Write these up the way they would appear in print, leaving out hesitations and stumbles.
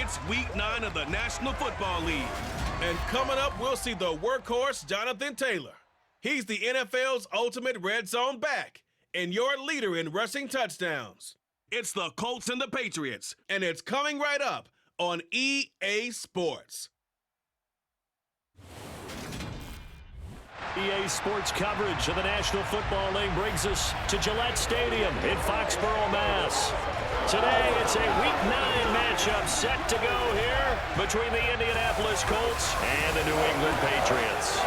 It's Week 9 of the National Football League. And coming up, we'll see the workhorse Jonathan Taylor. He's the NFL's ultimate red zone back and your leader in rushing touchdowns. It's the Colts and the Patriots, and it's coming right up on EA Sports. EA Sports coverage of the National Football League brings us to Gillette Stadium in Foxborough, Mass. Today, it's a Week 9 matchup set to go here between the Indianapolis Colts and the New England Patriots.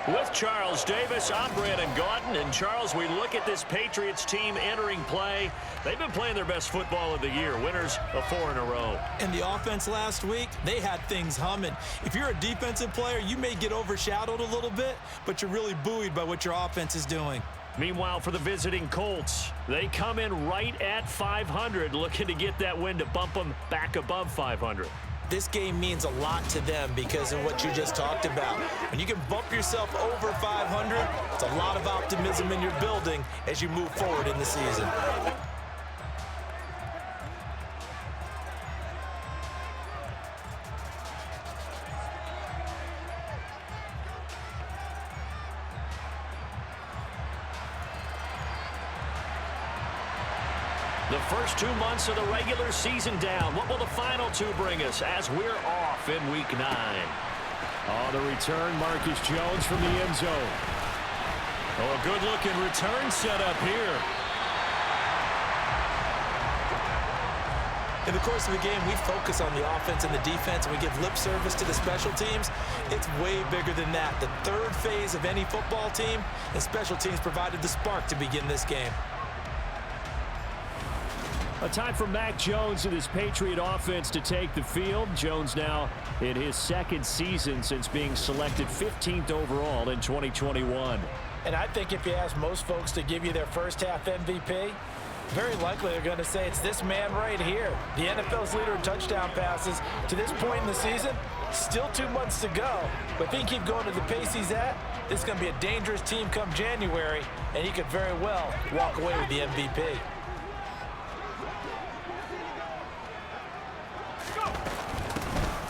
With Charles Davis, I'm Brandon Gaudin. And Charles, we look at this Patriots team entering play. They've been playing their best football of the year, winners of 4 in a row. And the offense last week, they had things humming. If you're a defensive player, you may get overshadowed a little bit, but you're really buoyed by what your offense is doing. Meanwhile, for the visiting Colts, they come in right at 500, looking to get that win to bump them back above 500. This game means a lot to them because of what you just talked about. When you can bump yourself over 500, it's a lot of optimism in your building as you move forward in the season. The first 2 months of the regular season down. What will the final 2 bring us as we're off in Week 9? Oh, the return, Marcus Jones from the end zone. Oh, a good-looking return set up here. In the course of the game, we focus on the offense and the defense, and we give lip service to the special teams. It's way bigger than that. The third phase of any football team, and special teams provided the spark to begin this game. A time for Mac Jones and his Patriot offense to take the field. Jones now in his 2nd season since being selected 15th overall in 2021. And I think if you ask most folks to give you their first half MVP, very likely they're going to say it's this man right here. The NFL's leader in touchdown passes to this point in the season. Still 2 months to go. But if he can keep going to the pace he's at, this is going to be a dangerous team come January, and he could very well walk away with the MVP.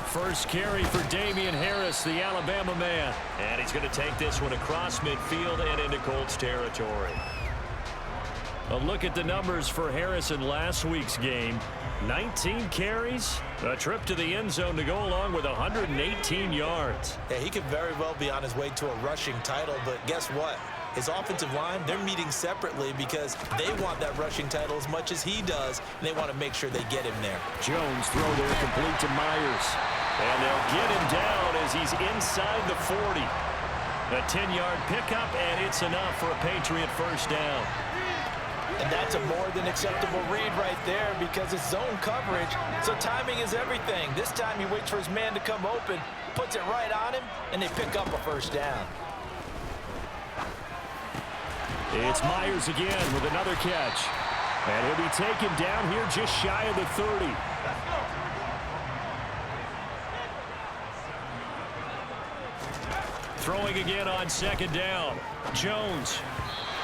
First carry for Damian Harris, the Alabama man. And he's going to take this one across midfield and into Colts territory. A look at the numbers for Harris in last week's game. 19 carries, a trip to the end zone to go along with 118 yards. Yeah, he could very well be on his way to a rushing title, but guess what? His offensive line, they're meeting separately because they want that rushing title as much as he does, and they want to make sure they get him there. Jones throw there complete to Myers. And they'll get him down as he's inside the 40. A 10-yard pickup, and it's enough for a Patriot first down. And that's a more than acceptable read right there because it's zone coverage, so timing is everything. This time he waits for his man to come open, puts it right on him, and they pick up a first down. It's Myers again with another catch. And he'll be taken down here just shy of the 30. Throwing again on 2nd down. Jones.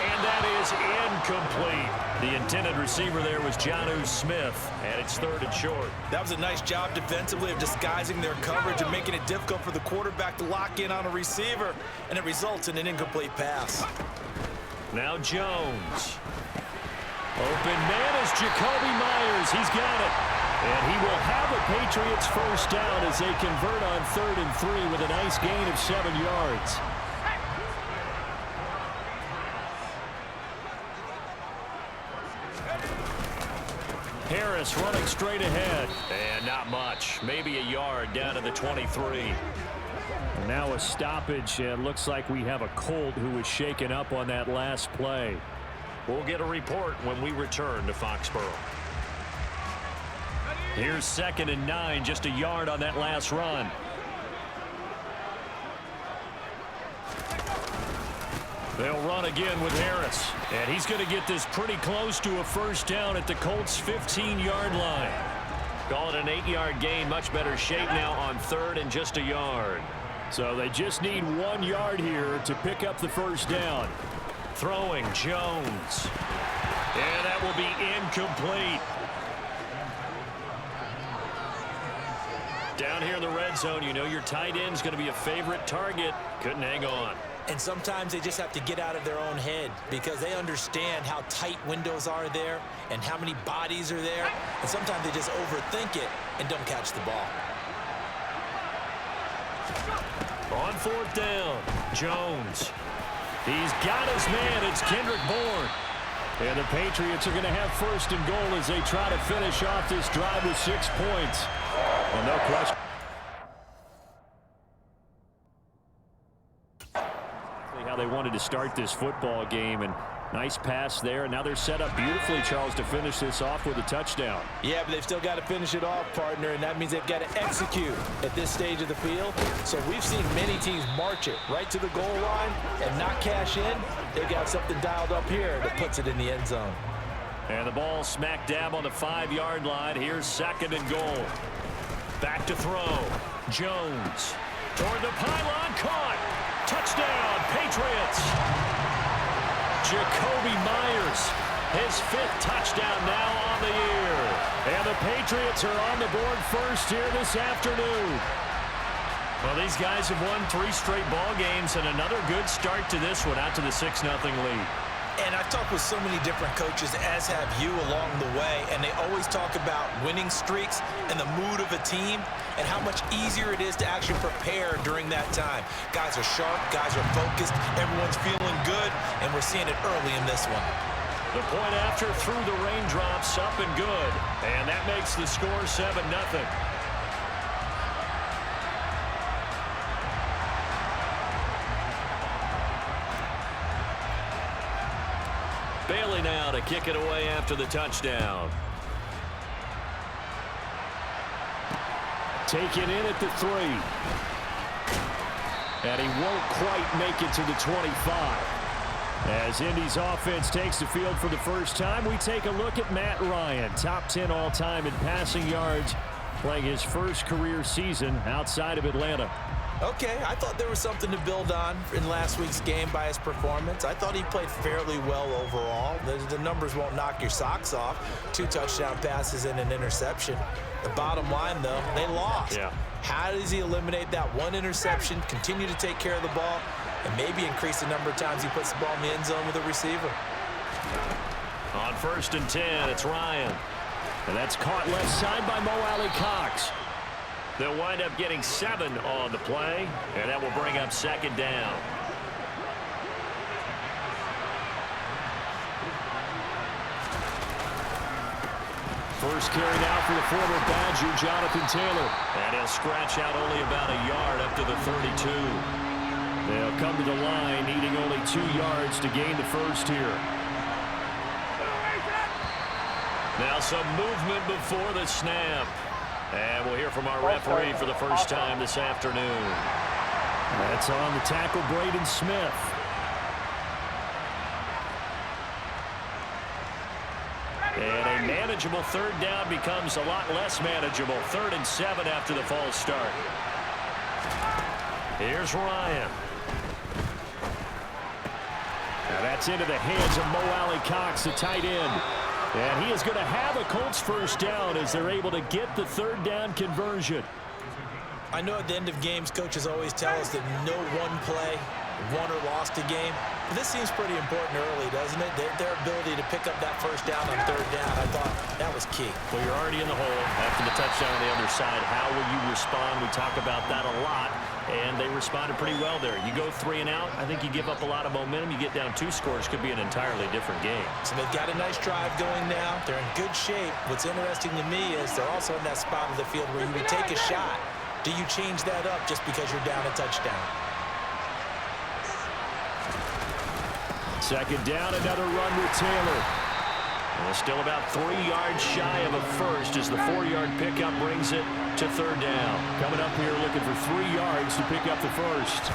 And that is incomplete. The intended receiver there was Jonnu Smith, and it's 3rd and short. That was a nice job defensively of disguising their coverage and making it difficult for the quarterback to lock in on a receiver, and it results in an incomplete pass. Now Jones. Open man is Jacoby Myers. He's got it. And he will have a Patriots first down as they convert on 3rd and 3 with a nice gain of 7 yards. Harris running straight ahead. And not much. Maybe a yard down to the 23. And now a stoppage. It looks like we have a Colt who was shaken up on that last play. We'll get a report when we return to Foxborough. Here's 2nd and 9, just a yard on that last run. They'll run again with Harris. And he's going to get this pretty close to a first down at the Colts' 15-yard line. Call it an 8-yard gain. Much better shape now on 3rd and just a yard. So they just need 1 yard here to pick up the first down. Throwing Jones. And that will be incomplete. Down here in the red zone, you know your tight end's going to be a favorite target. Couldn't hang on. And sometimes they just have to get out of their own head because they understand how tight windows are there and how many bodies are there. And sometimes they just overthink it and don't catch the ball. On fourth down, Jones. He's got his man. It's Kendrick Bourne. And the Patriots are going to have first and goal as they try to finish off this drive with 6 points. Well, no question. How they wanted to start this football game, and nice pass there. And now they're set up beautifully, Charles, to finish this off with a touchdown. Yeah, but they've still got to finish it off, partner, and that means they've got to execute at this stage of the field. So we've seen many teams march it right to the goal line and not cash in. They've got something dialed up here that puts it in the end zone. And the ball smack dab on the 5-yard line. Here's second and goal. Back to throw. Jones toward the pylon, caught. Touchdown, Patriots. Jacoby Myers, his 5th touchdown now on the year. And the Patriots are on the board first here this afternoon. Well, these guys have won 3 straight ball games, and another good start to this one, out to the 6-0 lead. And I've talked with so many different coaches, as have you along the way, and they always talk about winning streaks and the mood of a team and how much easier it is to actually prepare during that time. Guys are sharp, guys are focused, everyone's feeling good, and we're seeing it early in this one. The point after through the raindrops, up and good, and that makes the score 7-0. Bailey now to kick it away after the touchdown. Taken in at the 3. And he won't quite make it to the 25. As Indy's offense takes the field for the first time, we take a look at Matt Ryan, top 10 all-time in passing yards, playing his first career season outside of Atlanta. Okay, I thought there was something to build on in last week's game by his performance. I thought he played fairly well overall. The numbers won't knock your socks off. 2 touchdown passes and an interception. The bottom line, though, they lost. Yeah. How does he eliminate that 1 interception, continue to take care of the ball, and maybe increase the number of times he puts the ball in the end zone with a receiver? On 1st and 10, it's Ryan. And that's caught left side by Mo Alley Cox. They'll wind up getting 7 on the play, and that will bring up 2nd down. First carry now for the former Badger, Jonathan Taylor. And he'll scratch out only about a yard up to the 32. They'll come to the line, needing only 2 yards to gain the first here. Now some movement before the snap. And we'll hear from our referee for the first time this afternoon. That's on the tackle, Braden Smith. And a manageable 3rd down becomes a lot less manageable. 3rd and 7 after the false start. Here's Ryan. Now that's into the hands of Mo Alley Cox, the tight end. And he is going to have a Colts first down as they're able to get the 3rd down conversion. I know at the end of games, coaches always tell us that no one play won or lost a game. But this seems pretty important early, doesn't it? Their ability to pick up that first down on 3rd down, I thought that was key. Well, you're already in the hole after the touchdown on the other side. How will you respond? We talk about that a lot, and they responded pretty well there. You go 3 and out, I think you give up a lot of momentum. You get down 2 scores, could be an entirely different game. So they've got a nice drive going now. They're in good shape. What's interesting to me is they're also in that spot of the field where you would take a shot. Do you change that up just because you're down a touchdown? 2nd down, another run with Taylor. Well, still about 3 yards shy of a first as the 4-yard pickup brings it to 3rd down. Coming up here looking for 3 yards to pick up the first.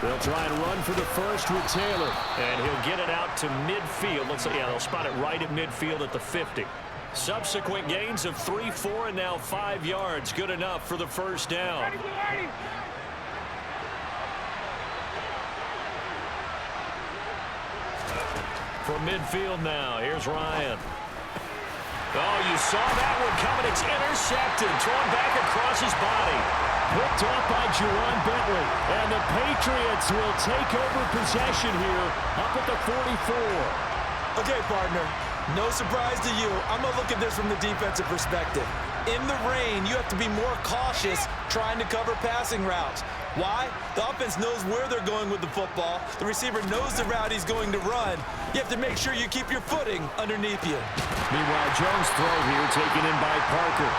They'll try and run for the first with Taylor. And he'll get it out to midfield. Looks like, yeah, they'll spot it right at midfield at the 50. Subsequent gains of 3, 4, and now 5 yards. Good enough for the first down. From midfield now, here's Ryan. Oh, you saw that one coming. It's intercepted. Thrown back across his body. Picked off by Juwan Bentley. And the Patriots will take over possession here up at the 44. Okay, partner, no surprise to you. I'm going to look at this from the defensive perspective. In the rain, you have to be more cautious trying to cover passing routes. Why? The offense knows where they're going with the football. The receiver knows the route he's going to run. You have to make sure you keep your footing underneath you. Meanwhile, Jones' throw here taken in by Parker.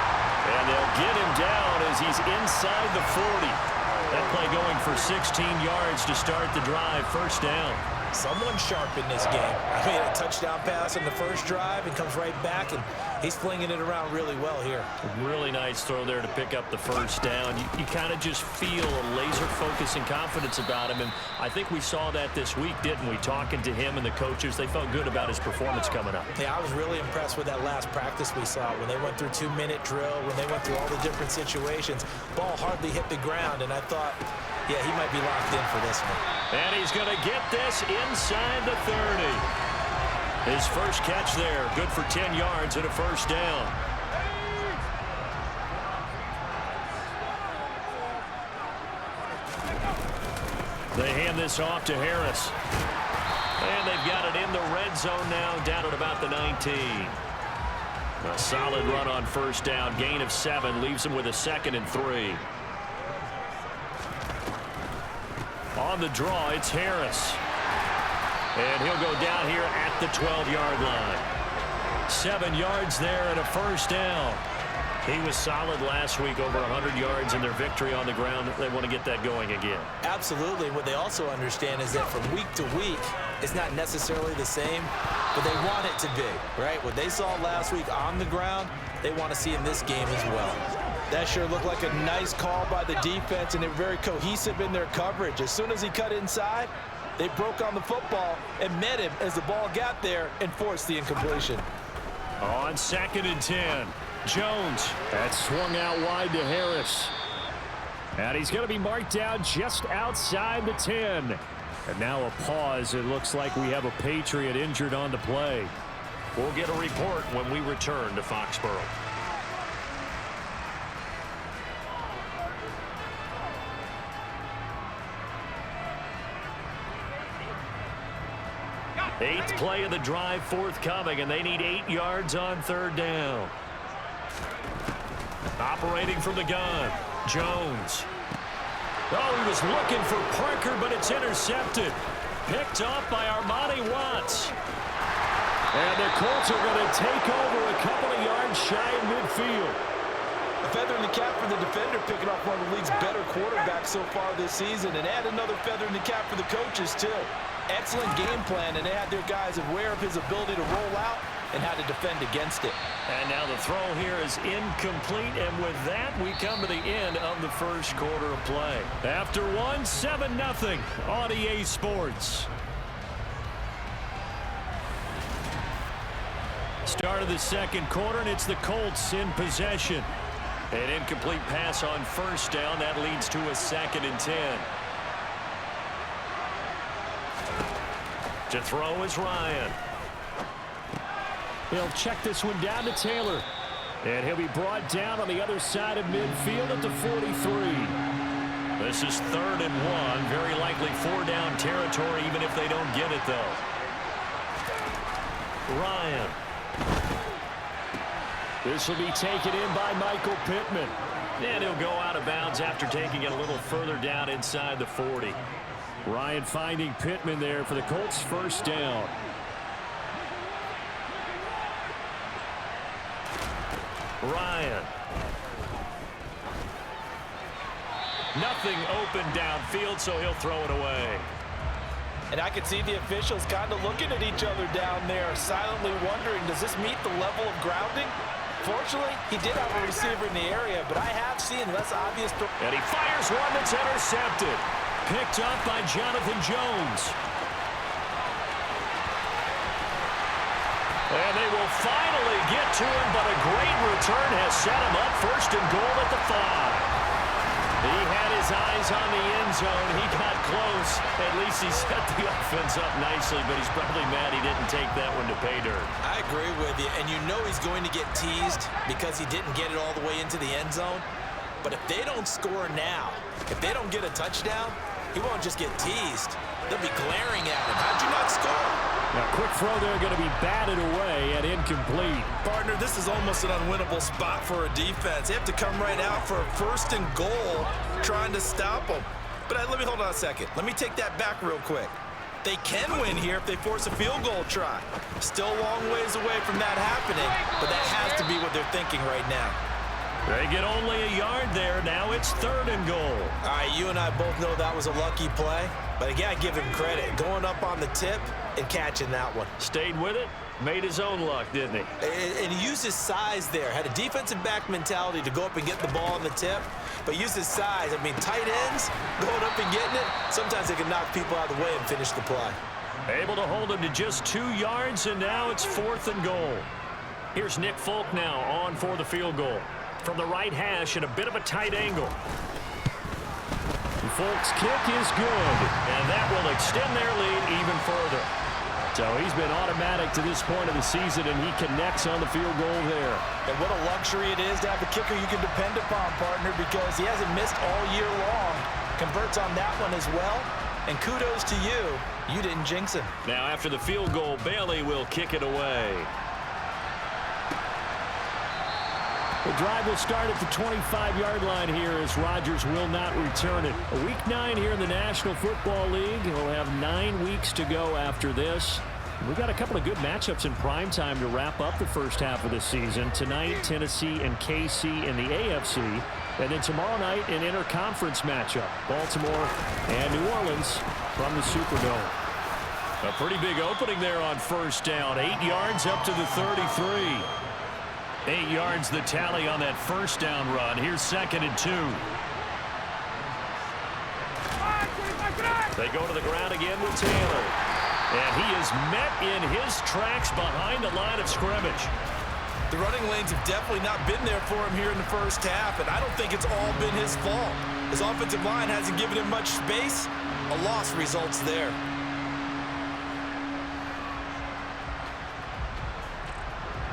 And they'll get him down as he's inside the 40. That play going for 16 yards to start the drive. First down. Someone sharp in this game. I mean, a touchdown pass on the first drive and comes right back, and he's flinging it around really well here. Really nice throw there to pick up the first down. You kind of just feel a laser focus and confidence about him, and I think we saw that this week, didn't we? Talking to him and the coaches, they felt good about his performance coming up. Yeah, I was really impressed with that last practice we saw when they went through 2-minute drill, when they went through all the different situations. Ball hardly hit the ground, and I thought, yeah, he might be locked in for this one. And he's going to get this inside the 30. His first catch there, good for 10 yards and a first down. They hand this off to Harris. And they've got it in the red zone now, down at about the 19. A solid run on first down, gain of 7, leaves them with a 2nd and 3. On the draw, it's Harris. And he'll go down here at the 12-yard line. 7 yards there and a first down. He was solid last week, over 100 yards in their victory on the ground. They want to get that going again. Absolutely. What they also understand is that from week to week, it's not necessarily the same, but they want it to be, right? What they saw last week on the ground, they want to see in this game as well. That sure looked like a nice call by the defense, and they were very cohesive in their coverage. As soon as he cut inside, they broke on the football and met him as the ball got there and forced the incompletion. On 2nd and 10, Jones. That swung out wide to Harris. And he's going to be marked down just outside the 10. And now a pause. It looks like we have a Patriot injured on the play. We'll get a report when we return to Foxborough. Eighth play of the drive forthcoming, and they need 8 yards on third down. Operating from the gun, Jones. Oh, he was looking for Parker, but it's intercepted. Picked off by Armani Watts. And the Colts are going to take over a couple of yards shy of midfield. A feather in the cap for the defender, picking off one of the league's better quarterbacks so far this season, and add another feather in the cap for the coaches, too. Excellent game plan, and they had their guys aware of his ability to roll out and how to defend against it. And now the throw here is incomplete, and with that, we come to the end of the first quarter of play. After one, 7-0 on EA Sports. Start of the second quarter, and it's the Colts in possession. An incomplete pass on first down. That leads to a 2nd and 10. To throw is Ryan. He'll check this one down to Taylor. And he'll be brought down on the other side of midfield at the 43. This is 3rd and 1. Very likely 4-down territory, even if they don't get it, though. Ryan. This will be taken in by Michael Pittman. And he'll go out of bounds after taking it a little further down inside the 40. Ryan finding Pittman there for the Colts' first down. Ryan. Nothing open downfield, so he'll throw it away. And I could see the officials kind of looking at each other down there, silently wondering, does this meet the level of grounding? Fortunately, he did have a receiver in the area, but I have seen less obvious. And he fires one that's intercepted. Picked up by Jonathan Jones. And they will finally get to him, but a great return has set him up 1st and goal at the 5. He had his eyes on the end zone. He got close. At least he set the offense up nicely, but he's probably mad he didn't take that one to pay dirt. I agree with you, and you know he's going to get teased because he didn't get it all the way into the end zone. But if they don't score now, if they don't get a touchdown, he won't just get teased. They'll be glaring at him. How'd you not score? Now, quick throw there, going to be batted away and incomplete. Partner, this is almost an unwinnable spot for a defense. They have to come right out for a 1st and goal trying to stop them. But let me hold on a second. Let me take that back real quick. They can win here if they force a field goal try. Still a long ways away from that happening, but that has to be what they're thinking right now. They get only a yard there. Now it's 3rd and goal. All right, you and I both know that was a lucky play, but again, I give him credit. Going up on the tip and catching that one. Stayed with it, made his own luck, didn't he? And he used his size there. Had a defensive back mentality to go up and get the ball on the tip, but used his size. I mean, tight ends going up and getting it, sometimes they can knock people out of the way and finish the play. Able to hold him to just 2 yards, and now it's 4th and goal. Here's Nick Folk now on for the field goal. From the right hash at a bit of a tight angle. Folk's kick is good. And that will extend their lead even further. So he's been automatic to this point of the season, and he connects on the field goal there. And what a luxury it is to have a kicker you can depend upon, partner, because he hasn't missed all year long. Converts on that one as well. And kudos to you. You didn't jinx him. Now after the field goal, Bailey will kick it away. The drive will start at the 25-yard line here as Rodgers will not return it. Week 9 here in the National Football League. We'll have 9 weeks to go after this. We've got a couple of good matchups in prime time to wrap up the first half of the season. Tonight, Tennessee and KC in the AFC. And then tomorrow night, an interconference matchup. Baltimore and New Orleans from the Superdome. A pretty big opening there on 1st down. 8 yards up to the 33. 8 yards the tally on that 1st down run. Here's 2nd and 2. They go to the ground again with Taylor. And he is met in his tracks behind the line of scrimmage. The running lanes have definitely not been there for him here in the first half, and I don't think it's all been his fault. His offensive line hasn't given him much space. A loss results there.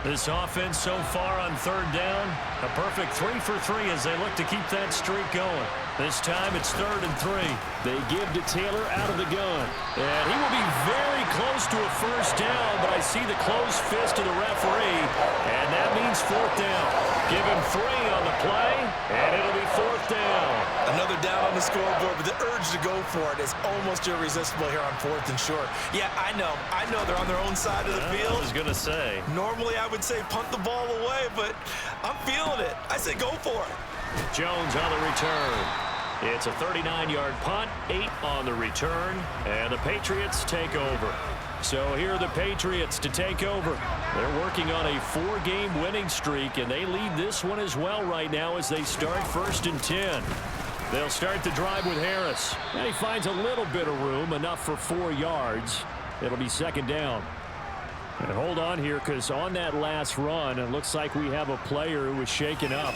This offense so far on 3rd down, a perfect 3 for 3 as they look to keep that streak going. This time it's 3rd and 3. They give to Taylor out of the gun. And he will be very close to a 1st down, but I see the closed fist of the referee, and that means 4th down. Give him 3 on the play, and it'll be 4th down. Another down on the scoreboard, but the urge to go for it is almost irresistible here on 4th and short. Yeah, I know they're on their own side of the field. I was going to say. Normally I would say punt the ball away, but I'm feeling it. I say go for it. Jones on the return. It's a 39-yard punt, 8 on the return, and the Patriots take over. So here are the Patriots to take over. They're working on a 4-game winning streak, and they lead this one as well right now as they start 1st and 10. They'll start the drive with Harris. And he finds a little bit of room, enough for 4 yards. It'll be 2nd down. And hold on here, because on that last run, it looks like we have a player who was shaken up.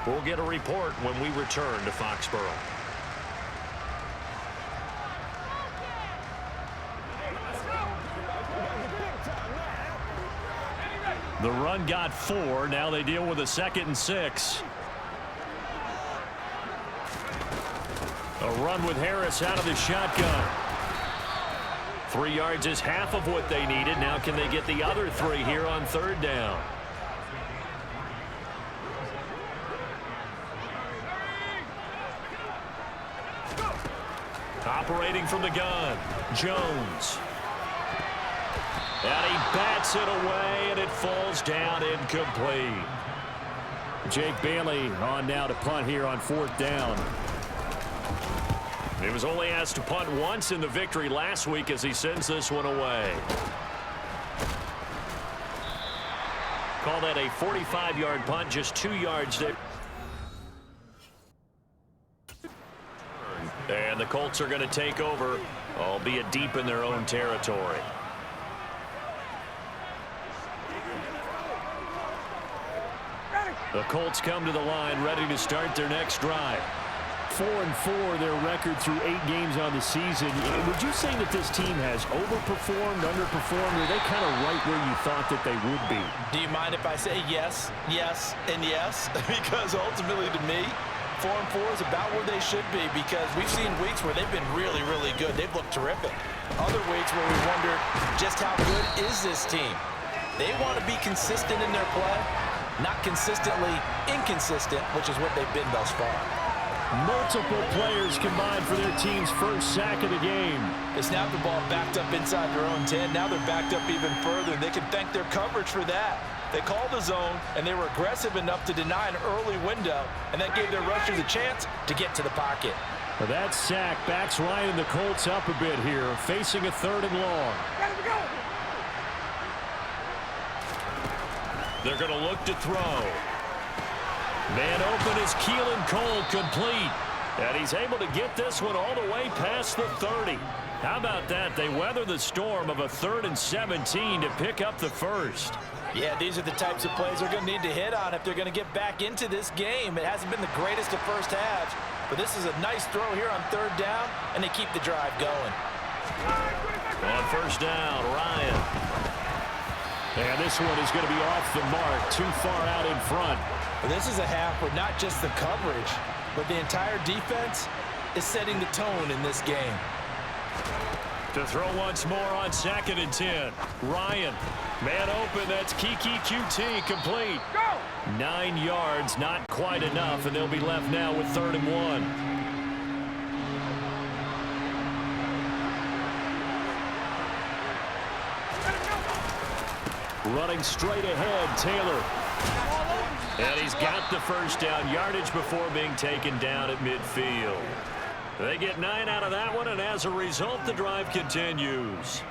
We'll get a report when we return to Foxborough. The run got 4. Now they deal with a 2nd and 6. A run with Harris out of the shotgun. 3 yards is half of what they needed. Now can they get the other 3 here on 3rd down? Operating from the gun, Jones. And he bats it away, and it falls down incomplete. Jake Bailey on now to punt here on 4th down. He was only asked to punt once in the victory last week as he sends this one away. Call that a 45-yard punt, just 2 yards there. And the Colts are going to take over, albeit deep in their own territory. The Colts come to the line ready to start their next drive. 4-4, their record through 8 games on the season. Would you say that this team has overperformed, underperformed, or are they kind of right where you thought that they would be? Do you mind if I say yes, yes, and yes? Because ultimately, to me, 4-4 is about where they should be, because we've seen weeks where they've been really, really good. They've looked terrific. Other weeks where we wondered just how good is this team. They want to be consistent in their play, not consistently inconsistent, which is what they've been thus far. Multiple players combined for their team's first sack of the game. They snapped the ball backed up inside their own 10. Now they're backed up even further, and they can thank their coverage for that. They called the zone, and they were aggressive enough to deny an early window, and that gave their rushers a chance to get to the pocket. Well, that sack backs Ryan and the Colts up a bit here, facing a 3rd and long. They're going to look to throw. Man open is Keelan Cole, complete. And he's able to get this one all the way past the 30. How about that? They weather the storm of a 3rd and 17 to pick up the first. Yeah, these are the types of plays they're going to need to hit on if they're going to get back into this game. It hasn't been the greatest of first halves, but this is a nice throw here on 3rd down, and they keep the drive going. On 1st down, Ryan. And this one is going to be off the mark, too far out in front. But this is a half where not just the coverage, but the entire defense is setting the tone in this game. To throw once more on 2nd and 10. Ryan, man open, that's Kiki QT, complete. Go! 9 yards, not quite enough, and they'll be left now with 3rd and 1. Running straight ahead, Taylor. And he's got the first down yardage before being taken down at midfield. They get 9 out of that one, and as a result, the drive continues.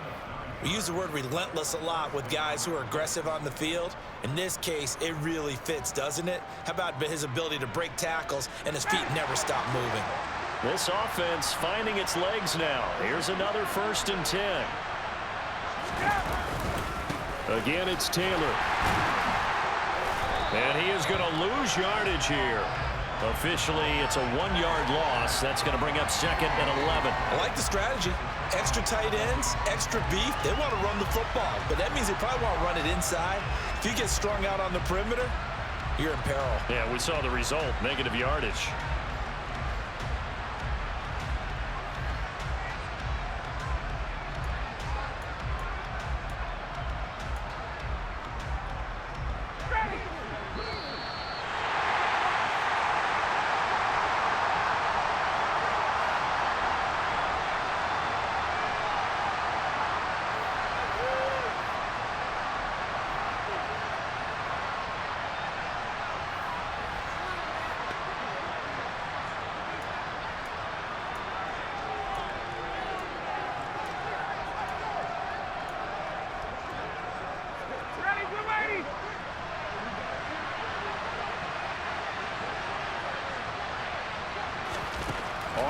We use the word relentless a lot with guys who are aggressive on the field. In this case, it really fits, doesn't it? How about his ability to break tackles and his feet never stop moving? This offense finding its legs now. Here's another 1st and 10. Again, it's Taylor. And he is going to lose yardage here. Officially, it's a 1-yard loss. That's going to bring up 2nd and 11. I like the strategy. Extra tight ends, extra beef. They want to run the football, but that means they probably want to run it inside. If you get strung out on the perimeter, you're in peril. Yeah, we saw the result, negative yardage.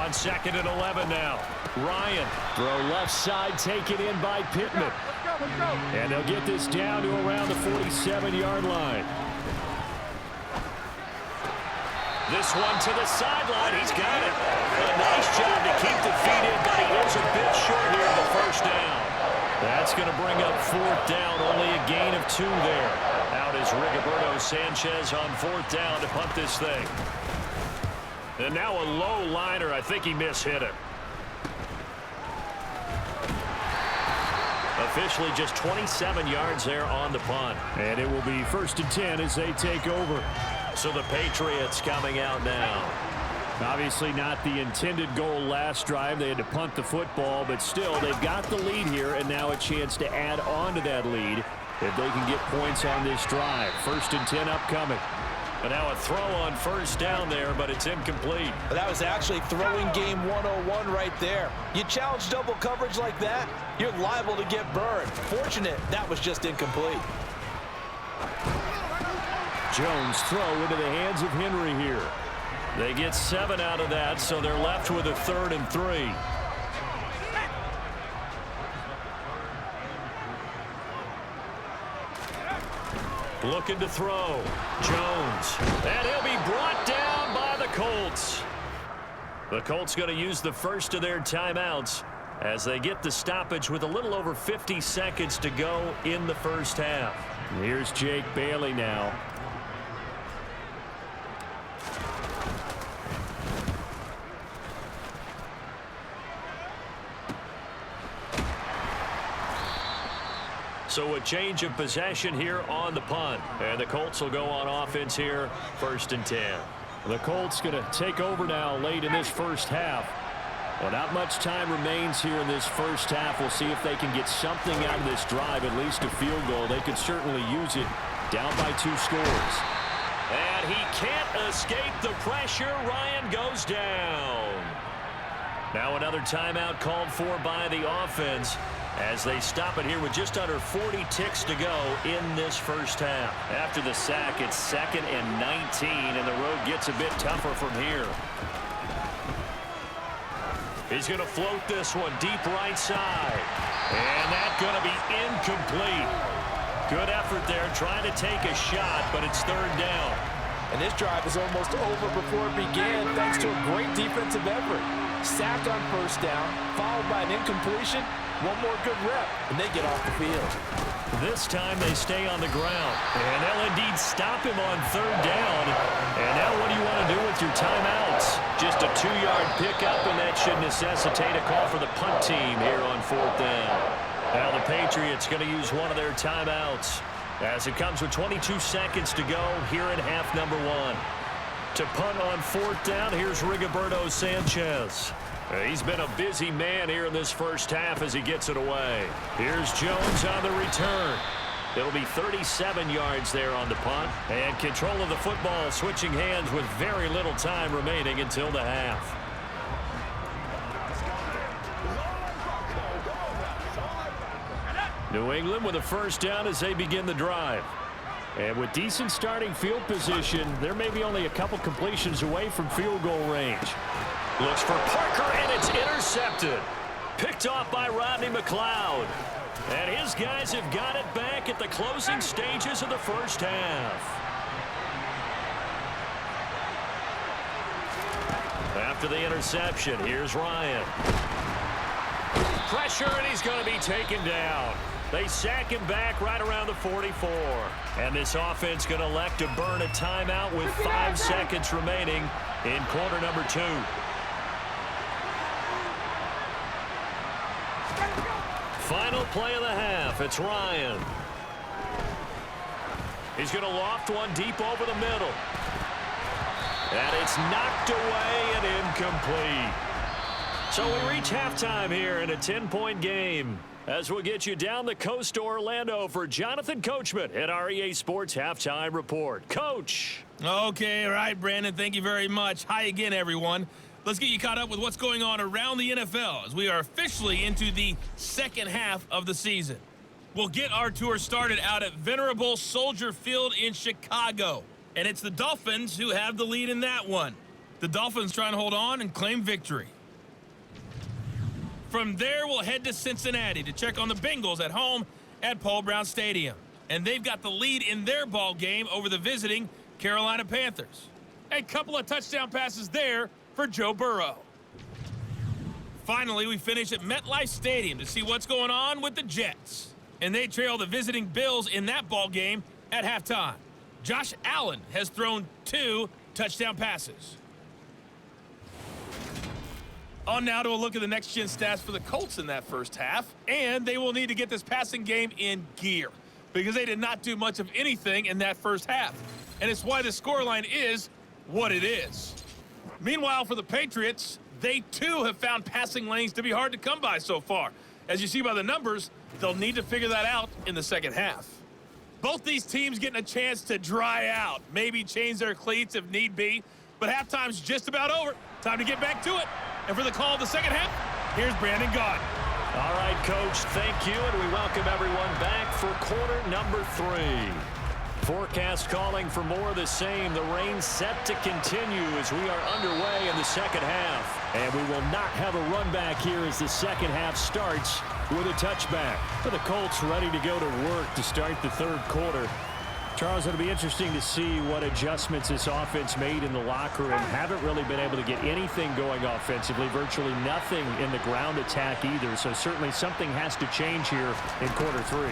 On 2nd and 11 now. Ryan. Throw left side taken in by Pittman. And they'll get this down to around the 47-yard line. This one to the sideline. He's got it. A nice job to keep the feet in, but he is a bit short here of the first down. That's going to bring up 4th down. Only a gain of 2 there. Out is Rigoberto Sanchez on 4th down to punt this thing. And now a low liner. I think he mishit it. Officially just 27 yards there on the punt. And it will be 1st and 10 as they take over. So the Patriots coming out now. Obviously not the intended goal last drive. They had to punt the football, but still they've got the lead here, and now a chance to add on to that lead if they can get points on this drive. 1st and 10 upcoming. And now a throw on 1st down there, but it's incomplete. That was actually throwing game 101 right there. You challenge double coverage like that, you're liable to get burned. Fortunate that was just incomplete. Jones throw into the hands of Henry here. They get 7 out of that, so they're left with a 3rd and 3. Looking to throw. Jones. And he'll be brought down by the Colts. The Colts going to use the first of their timeouts as they get the stoppage with a little over 50 seconds to go in the first half. Here's Jake Bailey now. So a change of possession here on the punt. And the Colts will go on offense here, 1st and 10. The Colts going to take over now late in this first half. Well, not much time remains here in this first half. We'll see if they can get something out of this drive, at least a field goal. They could certainly use it. Down by 2 scores. And he can't escape the pressure. Ryan goes down. Now another timeout called for by the offense as they stop it here with just under 40 ticks to go in this first half. After the sack, it's 2nd and 19, and the road gets a bit tougher from here. He's going to float this one deep right side. And that's going to be incomplete. Good effort there, trying to take a shot, but it's 3rd down. And this drive is almost over before it began thanks to a great defensive effort. Sack on 1st down, followed by an incompletion. One more good rep, and they get off the field. This time they stay on the ground. And they'll indeed stop him on 3rd down. And now what do you want to do with your timeouts? Just a 2-yard pickup, and that should necessitate a call for the punt team here on 4th down. Now the Patriots going to use one of their timeouts as it comes with 22 seconds to go here in half number 1. To punt on 4th down, here's Rigoberto Sanchez. He's been a busy man here in this first half as he gets it away. Here's Jones on the return. It'll be 37 yards there on the punt. And control of the football switching hands with very little time remaining until the half. New England with a 1st down as they begin the drive. And with decent starting field position, they're maybe only a couple completions away from field goal range. Looks for Parker, and it's intercepted. Picked off by Rodney McLeod. And his guys have got it back at the closing stages of the first half. After the interception, here's Ryan. Pressure, and he's going to be taken down. They sack him back right around the 44. And this offense going to elect to burn a timeout with 5 seconds remaining in quarter number 2. Final play of the half. It's Ryan. He's going to loft one deep over the middle. And it's knocked away and incomplete. So we reach halftime here in a 10-point game. As we'll get you down the coast to Orlando for Jonathan Coachman at our EA Sports Halftime Report. Coach. Okay, all right, Brandon. Thank you very much. Hi again, everyone. Let's get you caught up with what's going on around the NFL as we are officially into the second half of the season. We'll get our tour started out at Venerable Soldier Field in Chicago. And it's the Dolphins who have the lead in that one. The Dolphins trying to hold on and claim victory. From there, we'll head to Cincinnati to check on the Bengals at home at Paul Brown Stadium. And they've got the lead in their ball game over the visiting Carolina Panthers. A couple of touchdown passes there for Joe Burrow. Finally, we finish at MetLife Stadium to see what's going on with the Jets. And they trail the visiting Bills in that ball game at halftime. Josh Allen has thrown 2 touchdown passes. On now to a look at the next-gen stats for the Colts in that first half. And they will need to get this passing game in gear because they did not do much of anything in that first half. And it's why the scoreline is what it is. Meanwhile, for the Patriots, they too have found passing lanes to be hard to come by so far. As you see by the numbers, they'll need to figure that out in the second half. Both these teams getting a chance to dry out, maybe change their cleats if need be. But halftime's just about over. Time to get back to it. And for the call of the second half, here's Brandon Gaudin. All right, Coach, thank you, and we welcome everyone back for quarter number 3. Forecast calling for more of the same. The rain set to continue as we are underway in the second half. And we will not have a run back here as the second half starts with a touchback. For the Colts ready to go to work to start the third quarter. Charles, it'll be interesting to see what adjustments this offense made in the locker room. Haven't really been able to get anything going offensively, virtually nothing in the ground attack either. So certainly something has to change here in quarter 3.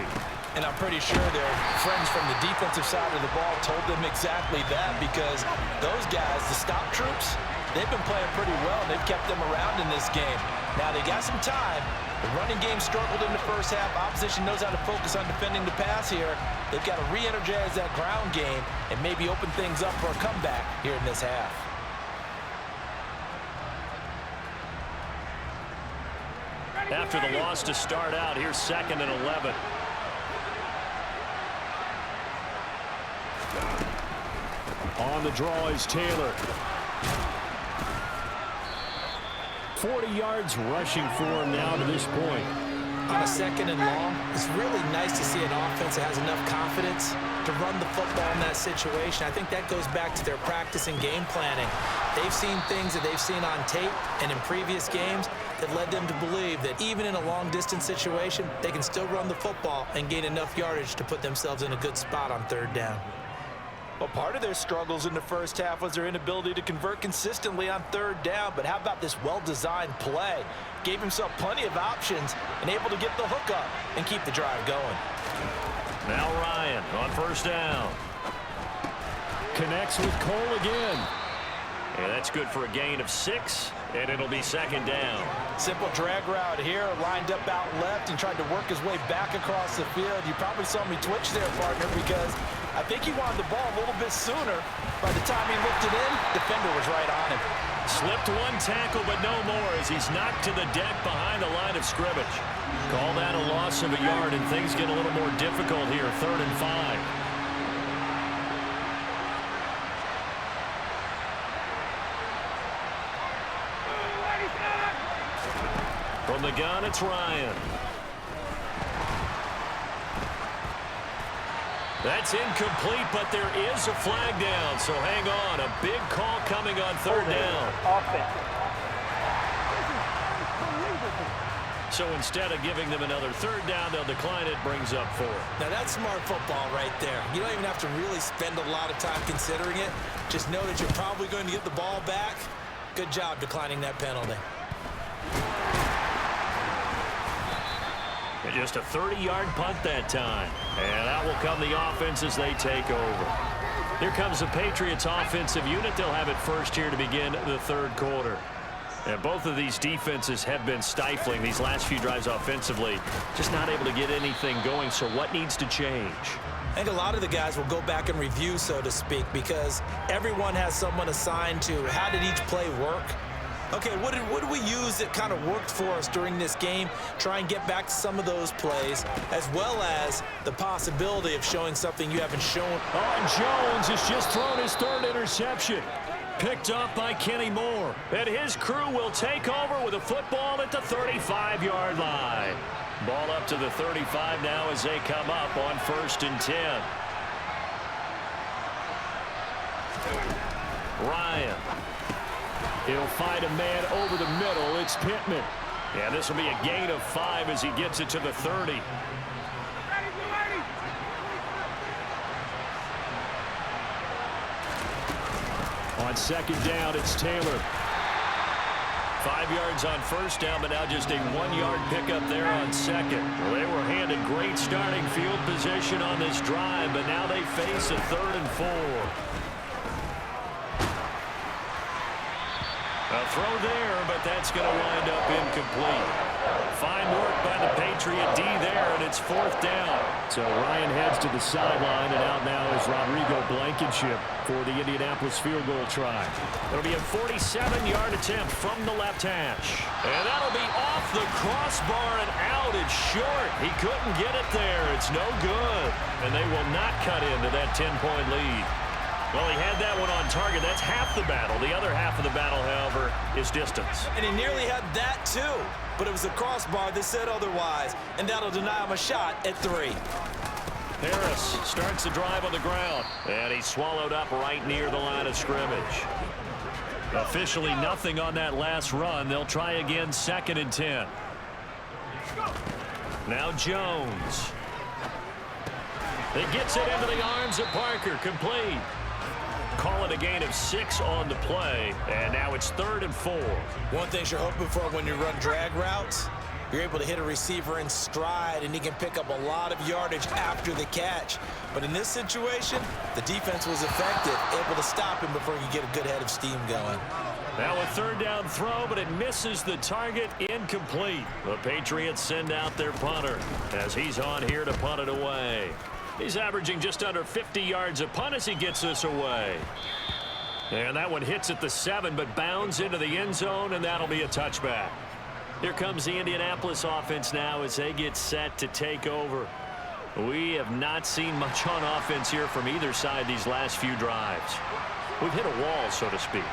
And I'm pretty sure their friends from the defensive side of the ball told them exactly that, because those guys, the stop troops, they've been playing pretty well. They've kept them around in this game. Now they got some time. The running game struggled in the first half. Opposition knows how to focus on defending the pass here. They've got to re-energize that ground game and maybe open things up for a comeback here in this half. After the loss to start out, here's 2nd and 11. On the draw is Taylor. 40 yards rushing for him now to this point. On a 2nd and long, it's really nice to see an offense that has enough confidence to run the football in that situation. I think that goes back to their practice and game planning. They've seen things that they've seen on tape and in previous games that led them to believe that even in a long-distance situation, they can still run the football and gain enough yardage to put themselves in a good spot on 3rd down. Well, part of their struggles in the first half was their inability to convert consistently on 3rd down. But how about this well-designed play? Gave himself plenty of options and able to get the hook up and keep the drive going. Now Ryan on 1st down. Connects with Cole again. And that's good for a gain of 6, and it'll be 2nd down. Simple drag route here, lined up out left and tried to work his way back across the field. You probably saw me twitch there, partner, because I think he wanted the ball a little bit sooner. By the time he looked it in, defender was right on him. Slipped one tackle, but no more as he's knocked to the deck behind the line of scrimmage. Call that a loss of a yard, and things get a little more difficult here, 3rd and 5. From the gun, it's Ryan. That's incomplete, but there is a flag down, so hang on. A big call coming on 3rd down. So instead of giving them another 3rd down, they'll decline it, brings up 4. Now that's smart football right there. You don't even have to really spend a lot of time considering it. Just know that you're probably going to get the ball back. Good job declining that penalty. And just a 30-yard punt that time. And out will come the offense as they take over. Here comes the Patriots offensive unit. They'll have it first here to begin the 3rd quarter. And both of these defenses have been stifling these last few drives offensively. Just not able to get anything going, so what needs to change? I think a lot of the guys will go back and review, so to speak, because everyone has someone assigned to how did each play work. Okay, what did we use that kind of worked for us during this game? Try and get back to some of those plays, as well as the possibility of showing something you haven't shown. Oh, and Jones has just thrown his 3rd interception. Picked up by Kenny Moore. And his crew will take over with a football at the 35-yard line. Ball up to the 35 now as they come up on 1st and 10. Ryan. He'll find a man over the middle. It's Pittman. Yeah, this will be a gain of 5 as he gets it to the 30. On 2nd down, it's Taylor. 5 yards on 1st down, but now just a 1-yard pickup there on 2nd. Well, they were handed great starting field position on this drive, but now they face a 3rd and 4. A throw there, but that's going to wind up incomplete. Fine work by the Patriot D there, and it's 4th down. So Ryan heads to the sideline, and out now is Rodrigo Blankenship for the Indianapolis field goal try. It'll be a 47-yard attempt from the left hash. And that'll be off the crossbar and out. It's short. He couldn't get it there. It's no good. And they will not cut into that 10-point lead. Well, he had that one on target. That's half the battle. The other half of the battle, however, is distance. And he nearly had that, too. But it was the crossbar that said otherwise. And that'll deny him a shot at 3. Harris starts the drive on the ground. And he's swallowed up right near the line of scrimmage. Officially nothing on that last run. They'll try again 2nd and 10. Now Jones. It gets it into the arms of Parker. Complete. Call it a gain of 6 on the play, and now it's 3rd and 4. One thing you're hoping for when you run drag routes, you're able to hit a receiver in stride, and he can pick up a lot of yardage after the catch. But in this situation, the defense was effective, able to stop him before he could get a good head of steam going. Now a 3rd down throw, but it misses the target. Incomplete. The Patriots send out their punter as he's on here to punt it away. He's averaging just under 50 yards a punt as he gets this away. And that one hits at the 7, but bounds into the end zone, and that'll be a touchback. Here comes the Indianapolis offense now as they get set to take over. We have not seen much on offense here from either side these last few drives. We've hit a wall, so to speak.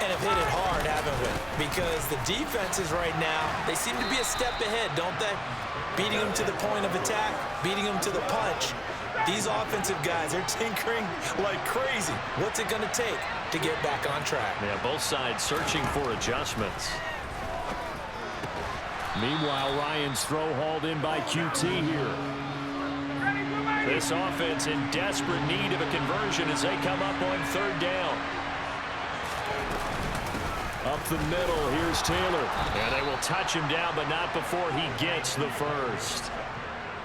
And have hit it hard, haven't we? Because the defenses right now, they seem to be a step ahead, don't they? Beating them to the point of attack, beating them to the punch. These offensive guys, they're tinkering like crazy. What's it going to take to get back on track? Yeah, both sides searching for adjustments. Meanwhile, Ryan's throw hauled in by QT here. This offense in desperate need of a conversion as they come up on 3rd down. Up the middle, here's Taylor. And they will touch him down, but not before he gets the first.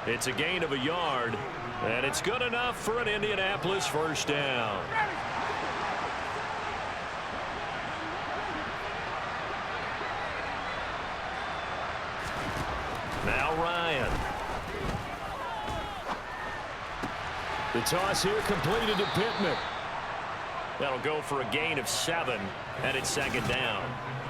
It's a gain of a yard, and it's good enough for an Indianapolis 1st down. Now Ryan. The toss here completed to Pittman. That'll go for a gain of 7, and it's 2nd down.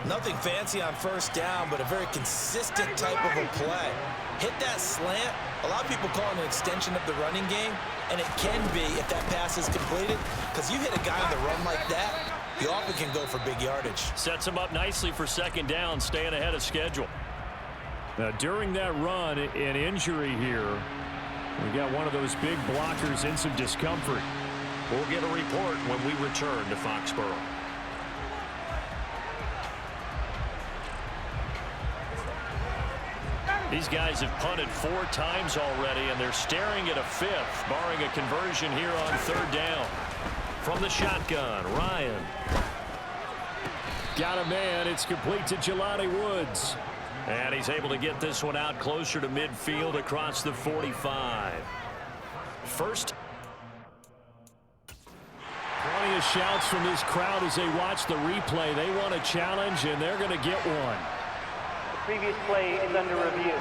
Nothing fancy on 1st down, but a very consistent type of a play. Hit that slant. A lot of people call it an extension of the running game, and it can be if that pass is completed, because you hit a guy on the run like that, you often can go for big yardage. Sets him up nicely for 2nd down, staying ahead of schedule. Now, during that run, an injury here. We got one of those big blockers in some discomfort. We'll get a report when we return to Foxborough. These guys have punted 4 times already, and they're staring at a 5th, barring a conversion here on 3rd down. From the shotgun, Ryan. Got a man. It's complete to Jelani Woods. And he's able to get this one out closer to midfield across the 45. First. Plenty of shouts from this crowd as they watch the replay. They want a challenge, and they're going to get one. The previous play is under review.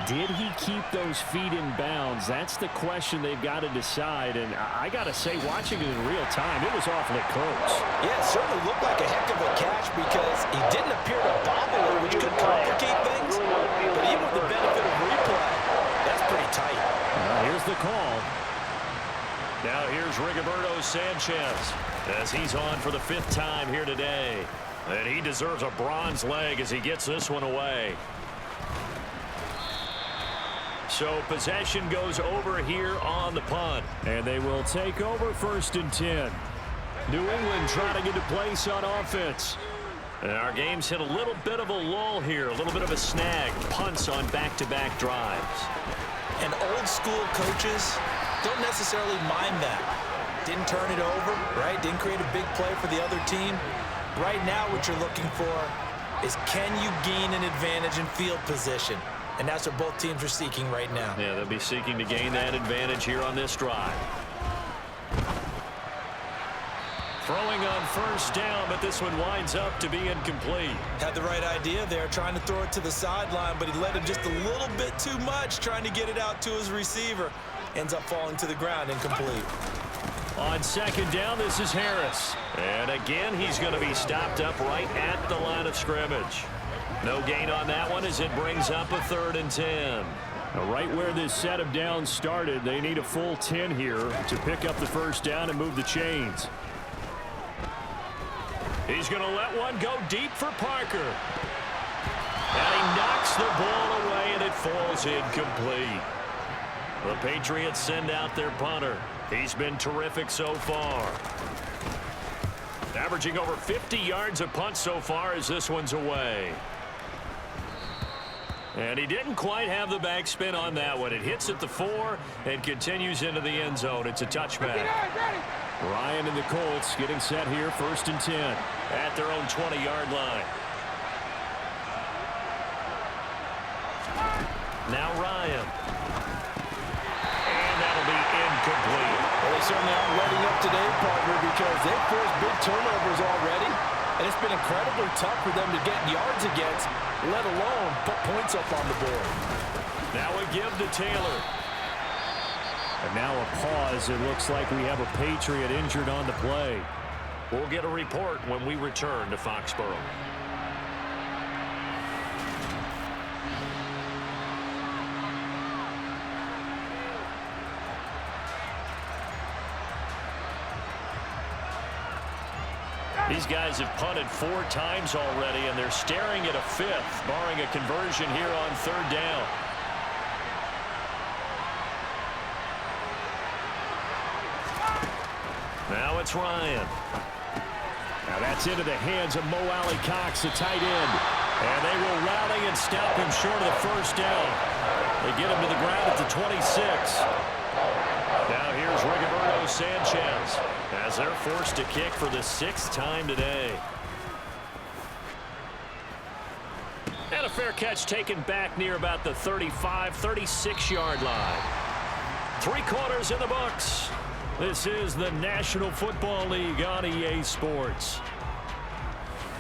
Did he keep those feet in bounds? That's the question they've got to decide. And I got to say, watching it in real time, it was awfully close. Yeah, it certainly looked like a heck of a catch because he didn't appear to bobble it, which could complicate things. But even with the benefit of replay, that's pretty tight. Here's the call. Now here's Rigoberto Sanchez as he's on for the 5th time here today. And he deserves a bronze leg as he gets this one away. So possession goes over here on the punt. And they will take over 1st and 10. New England trying to get a place on offense. And our game's hit a little bit of a lull here, a little bit of a snag. Punts on back-to-back drives. And old school coaches don't necessarily mind that. Didn't turn it over, right? Didn't create a big play for the other team. Right now what you're looking for is can you gain an advantage in field position? And that's what both teams are seeking right now. Yeah, they'll be seeking to gain that advantage here on this drive. Throwing on 1st down, but this one winds up to be incomplete. Had the right idea there, trying to throw it to the sideline, but he led him just a little bit too much, trying to get it out to his receiver. Ends up falling to the ground, incomplete. On 2nd down, this is Harris. And again, he's going to be stopped up right at the line of scrimmage. No gain on that one as it brings up a 3rd and 10. Now, right where this set of downs started, they need a full 10 here to pick up the 1st down and move the chains. He's going to let one go deep for Parker. And he knocks the ball away, and it falls incomplete. The Patriots send out their punter. He's been terrific so far. Averaging over 50 yards a punt so far as this one's away. And he didn't quite have the backspin on that one. It hits at the 4 and continues into the end zone. It's a touchback. Ryan and the Colts getting set here, 1st and 10. At their own 20-yard line. Now Ryan. And that'll be incomplete. Well, they certainly aren't letting up today, partner, because they've forced big turnovers already. And it's been incredibly tough for them to get yards against, let alone put points up on the board. Now we give to Taylor. And now a pause. It looks like we have a Patriot injured on the play. We'll get a report when we return to Foxborough. These guys have punted 4 times already, and they're staring at a 5th, barring a conversion here on 3rd down. Now it's Ryan. Now that's into the hands of Mo Alley Cox, the tight end. And they will rally and stop him short of the 1st down. They get him to the ground at the 26. Now here's Rigoberto Sanchez as they're forced to kick for the 6th time today. And a fair catch taken back near about the 35, 36-yard line. 3 quarters in the books. This is the National Football League on EA Sports.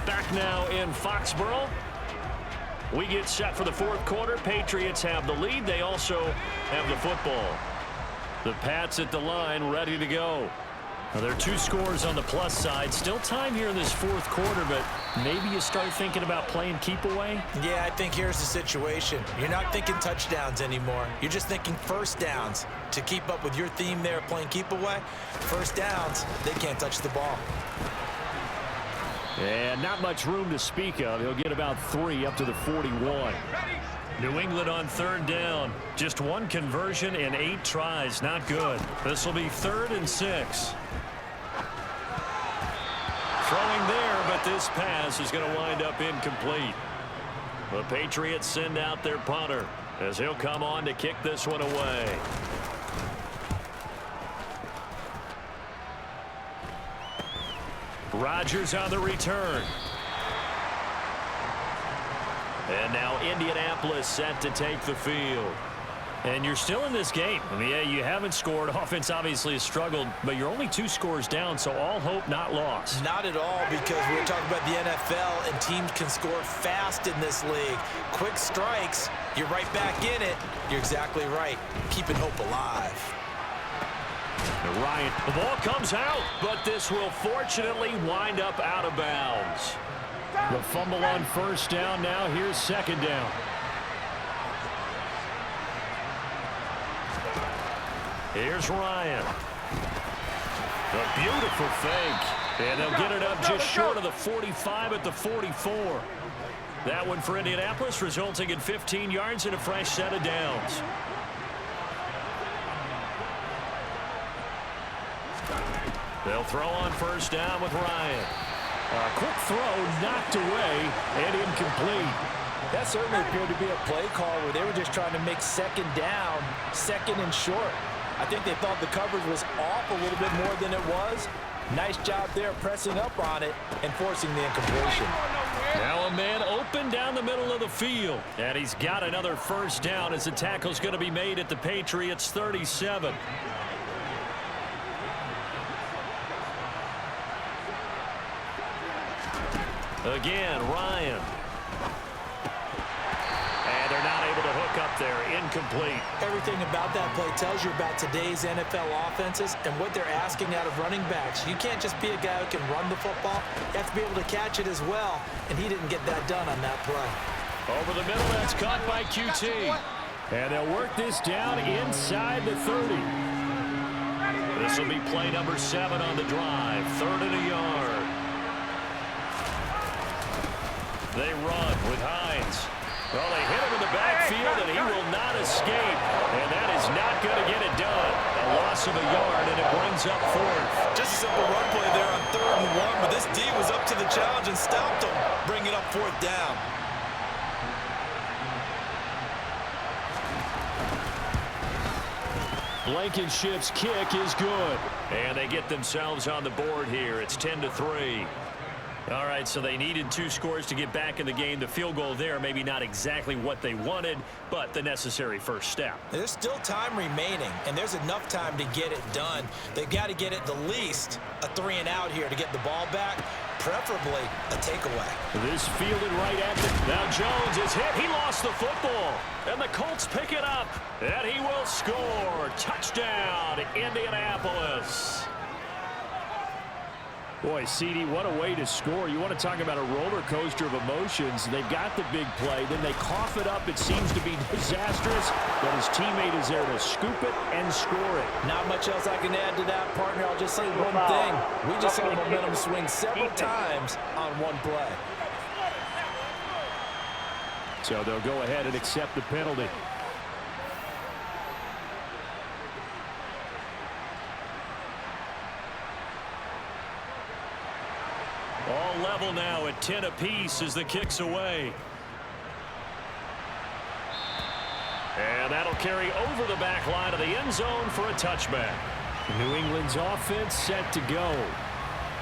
Back now in Foxborough. We get set for the 4th quarter. Patriots have the lead. They also have the football. The Pats at the line, ready to go. Now, there are 2 scores on the plus side. Still time here in this 4th quarter, but maybe you start thinking about playing keep away? Yeah, I think here's the situation. You're not thinking touchdowns anymore. You're just thinking 1st downs. To keep up with your theme there, playing keep away, 1st downs, they can't touch the ball. And not much room to speak of. He'll get about 3 up to the 41. New England on 3rd down. Just 1 conversion in 8 tries. Not good. This will be 3rd and 6. Throwing there, but this pass is going to wind up incomplete. The Patriots send out their punter as he'll come on to kick this one away. Rodgers on the return. And now Indianapolis set to take the field. And you're still in this game. I mean, yeah, you haven't scored. Offense obviously has struggled, but you're only 2 scores down, so all hope not lost. Not at all, because we're talking about the NFL, and teams can score fast in this league. Quick strikes, you're right back in it. You're exactly right. Keeping hope alive. And Ryan, the ball comes out, but this will fortunately wind up out of bounds. The fumble on 1st down. Now here's 2nd down. Here's Ryan. A beautiful fake. And they'll get it up just short of the 45 at the 44. That one for Indianapolis, resulting in 15 yards and a fresh set of downs. They'll throw on 1st down with Ryan. A quick throw knocked away and incomplete. That certainly appeared to be a play call where they were just trying to make 2nd down, 2nd and short. I think they thought the coverage was off a little bit more than it was. Nice job there pressing up on it and forcing the incompletion. Now a man open down the middle of the field. And he's got another 1st down as the tackle's going to be made at the Patriots 37. Again, Ryan. And they're not able to hook up there. Incomplete. Everything about that play tells you about today's NFL offenses and what they're asking out of running backs. You can't just be a guy who can run the football. You have to be able to catch it as well, and he didn't get that done on that play. Over the middle, that's caught by QT. And they'll work this down inside the 30. This will be play number 7 on the drive. 3rd and a yard. They run with Hines. Well, they hit him in the backfield, and he will not escape. And that is not going to get it done. A loss of a yard, and it brings up 4th. Just a simple run play there on 3rd and 1, but this D was up to the challenge and stopped him, bringing up 4th down. Blankenship's kick is good. And they get themselves on the board here. It's 10-3. All right, so they needed 2 scores to get back in the game. The field goal there, maybe not exactly what they wanted, but the necessary first step. There's still time remaining, and there's enough time to get it done. They've got to get at the least a 3-and-out here to get the ball back, preferably a takeaway. This fielded right at the... Now Jones is hit. He lost the football. And the Colts pick it up. And he will score. Touchdown, Indianapolis. Boy, CD, what a way to score. You want to talk about a roller coaster of emotions. They've got the big play. Then they cough it up. It seems to be disastrous. But his teammate is there to scoop it and score it. Not much else I can add to that, partner. I'll just say one thing. We just saw momentum swing several times on one play. So they'll go ahead and accept the penalty. All level now at 10 apiece as the kick's away. And that'll carry over the back line of the end zone for a touchback. New England's offense set to go.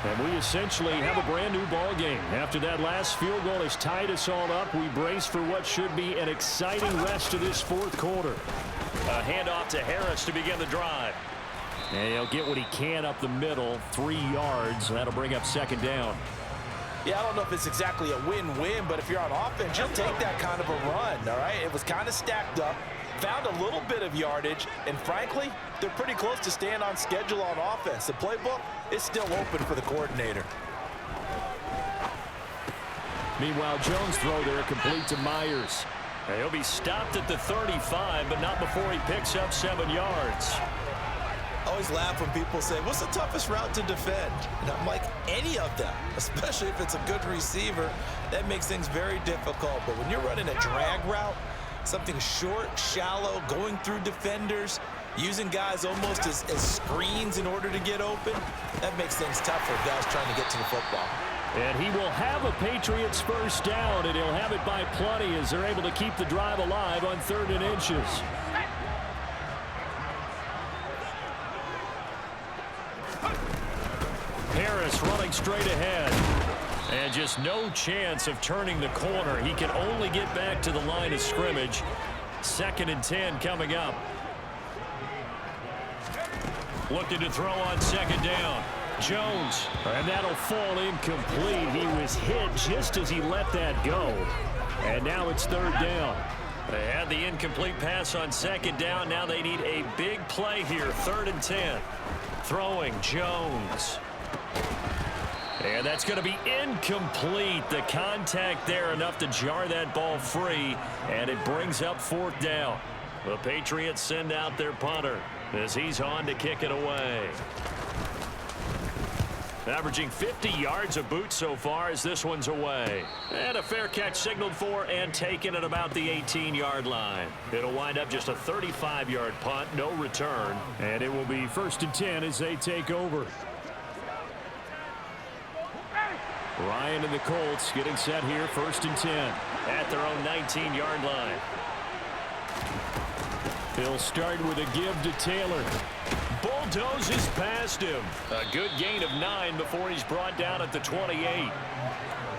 And we essentially have a brand new ball game. After that last field goal has tied us all up, we brace for what should be an exciting rest of this fourth quarter. A handoff to Harris to begin the drive. And he'll get what he can up the middle, 3 yards. That'll bring up second down. Yeah, I don't know if it's exactly a win-win, but if you're on offense, you'll take that kind of a run, all right? It was kind of stacked up, found a little bit of yardage, and frankly, they're pretty close to staying on schedule on offense. The playbook is still open for the coordinator. Meanwhile, Jones' throw there complete to Myers. And he'll be stopped at the 35, but not before he picks up 7 yards. I always laugh when people say, what's the toughest route to defend? And I'm like, any of them, especially if it's a good receiver. That makes things very difficult. But when you're running a drag route, something short, shallow, going through defenders, using guys almost as screens in order to get open, that makes things tough for guys trying to get to the football. And he will have a Patriots first down, and he'll have it by plenty as they're able to keep the drive alive on 3rd and inches. Harris running straight ahead. And just no chance of turning the corner. He can only get back to the line of scrimmage. 2nd and 10 coming up. Looking to throw on 2nd down. Jones. And that'll fall incomplete. He was hit just as he let that go. And now it's 3rd down. They had the incomplete pass on 2nd down. Now they need a big play here. 3rd and 10. Throwing Jones. And that's going to be incomplete. The contact there enough to jar that ball free. And it brings up 4th down. The Patriots send out their punter as he's on to kick it away. Averaging 50 yards a boot so far as this one's away. And a fair catch signaled for and taken at about the 18-yard line. It'll wind up just a 35-yard punt, no return. And it will be 1st and 10 as they take over. Ryan and the Colts getting set here, 1st and 10. At their own 19-yard line. He'll start with a give to Taylor. Bulldozes past him. A good gain of 9 before he's brought down at the 28.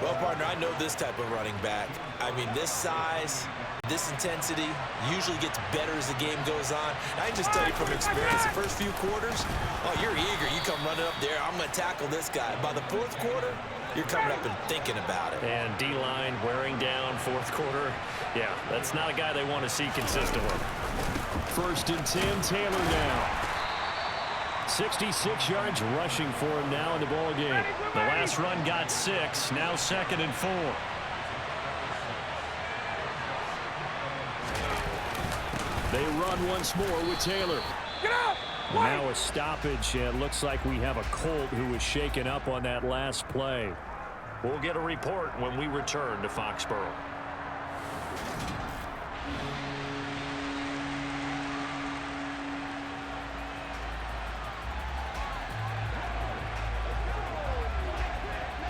Well, partner, I know this type of running back. I mean, this size, this intensity usually gets better as the game goes on. I can just tell you from experience, the first few quarters, oh, you're eager. You come running up there, I'm going to tackle this guy. By the 4th quarter, you're coming up and thinking about it. And D-line wearing down 4th quarter. Yeah, that's not a guy they want to see consistently. 1st and 10, Taylor now. 66 yards rushing for him now in the ball game. The last run got 6. Now 2nd and 4. They run once more with Taylor. Get up! Now a stoppage, and looks like we have a Colt who was shaken up on that last play. We'll get a report when we return to Foxborough.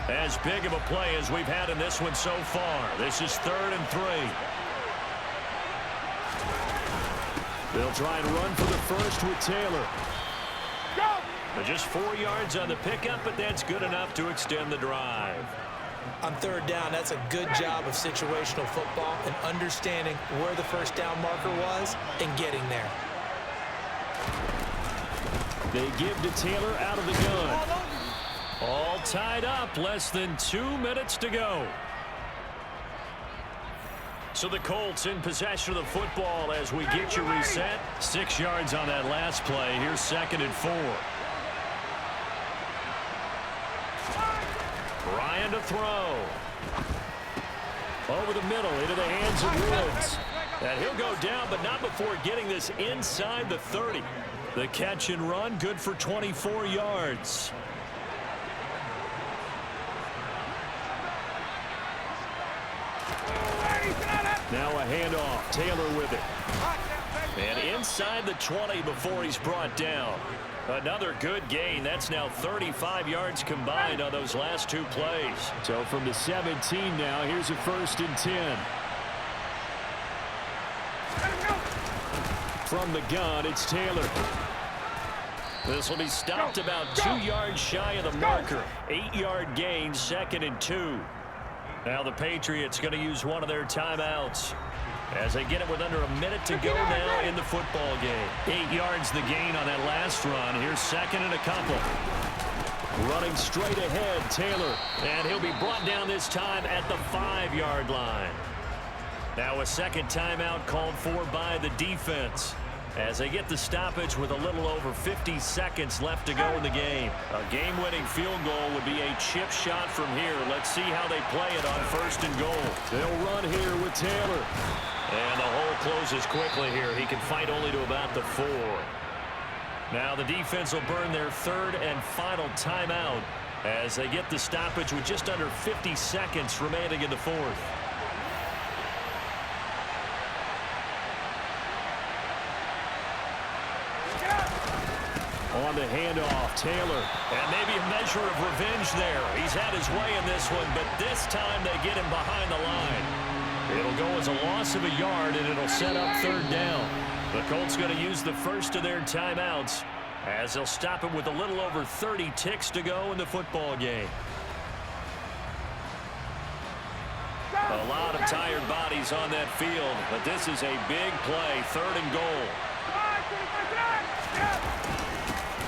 As big of a play as we've had in this one so far. This is 3rd and 3. They'll try and run for the first with Taylor. Just 4 yards on the pickup, but that's good enough to extend the drive. On third down, that's a good job of situational football and understanding where the first down marker was and getting there. They give to Taylor out of the gun. All tied up, less than 2 minutes to go. So the Colts in possession of the football as we get you reset. 6 yards on that last play. Here's 2nd and 4. Ryan to throw. Over the middle, into the hands of Woods. And he'll go down, but not before getting this inside the 30. The catch and run, good for 24 yards. Now a handoff. Taylor with it. And inside the 20 before he's brought down. Another good gain. That's now 35 yards combined on those last 2 plays. So from the 17 now, here's a 1st and 10. From the gun, it's Taylor. This will be stopped about 2 yards shy of the marker. 8-yard gain, 2nd and 2. Now the Patriots going to use one of their timeouts as they get it with under a minute to go now in the football game. 8 yards the gain on that last run. Here's 2nd and a couple. Running straight ahead, Taylor. And he'll be brought down this time at the 5-yard line. Now a second timeout called for by the defense as they get the stoppage with a little over 50 seconds left to go in the game. A game-winning field goal would be a chip shot from here. Let's see how they play it on 1st and goal. They'll run here with Taylor. And the hole closes quickly here. He can fight only to about the 4. Now the defense will burn their 3rd and final timeout as they get the stoppage with just under 50 seconds remaining in the 4th. On the handoff, Taylor. And maybe a measure of revenge there. He's had his way in this one, but this time they get him behind the line. It'll go as a loss of a yard, and it'll set up 3rd down. The Colts going to use the first of their timeouts as they'll stop it with a little over 30 ticks to go in the football game. A lot of tired bodies on that field, but this is a big play, 3rd and goal.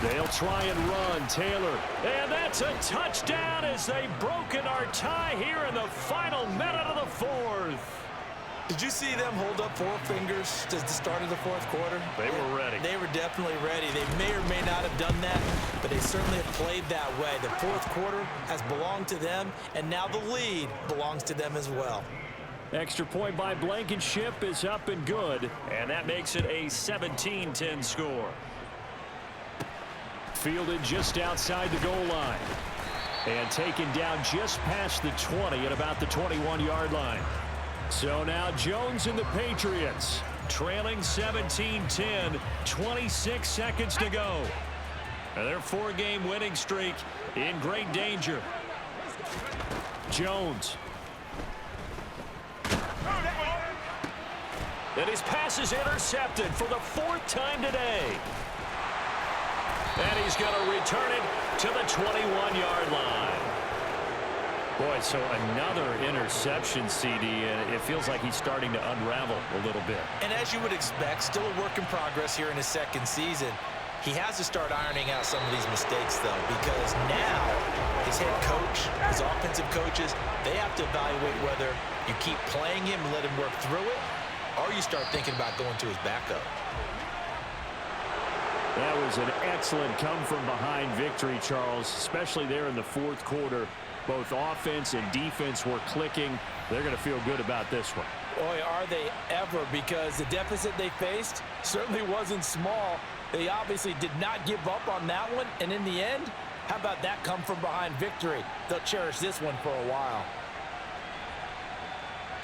They'll try and run. Taylor. And that's a touchdown as they've broken our tie here in the final minute of the 4th. Did you see them hold up 4 fingers at the start of the 4th quarter? They were ready. They were definitely ready. They may or may not have done that, but they certainly have played that way. The 4th quarter has belonged to them, and now the lead belongs to them as well. Extra point by Blankenship is up and good. And that makes it a 17-10 score. Fielded just outside the goal line. And taken down just past the 20 at about the 21-yard line. So now Jones and the Patriots trailing 17-10, 26 seconds to go. And their 4-game winning streak in great danger. Jones. And his pass is intercepted for the 4th time today. And he's going to return it to the 21-yard line. Boy, so another interception, CD, and it feels like he's starting to unravel a little bit. And as you would expect, still a work in progress here in his 2nd season. He has to start ironing out some of these mistakes, though, because now his head coach, his offensive coaches, they have to evaluate whether you keep playing him and let him work through it, or you start thinking about going to his backup. That was an excellent come-from-behind victory, Charles, especially there in the 4th quarter. Both offense and defense were clicking. They're going to feel good about this one. Boy, are they ever, because the deficit they faced certainly wasn't small. They obviously did not give up on that one, and in the end, how about that come-from-behind victory? They'll cherish this one for a while.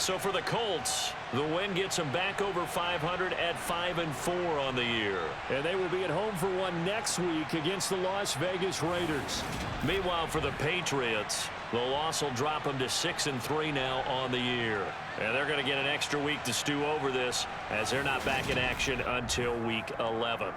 So for the Colts, the win gets them back over 500 at 5-4 on the year. And they will be at home for one next week against the Las Vegas Raiders. Meanwhile, for the Patriots, the loss will drop them to 6-3 now on the year. And they're going to get an extra week to stew over this as they're not back in action until week 11.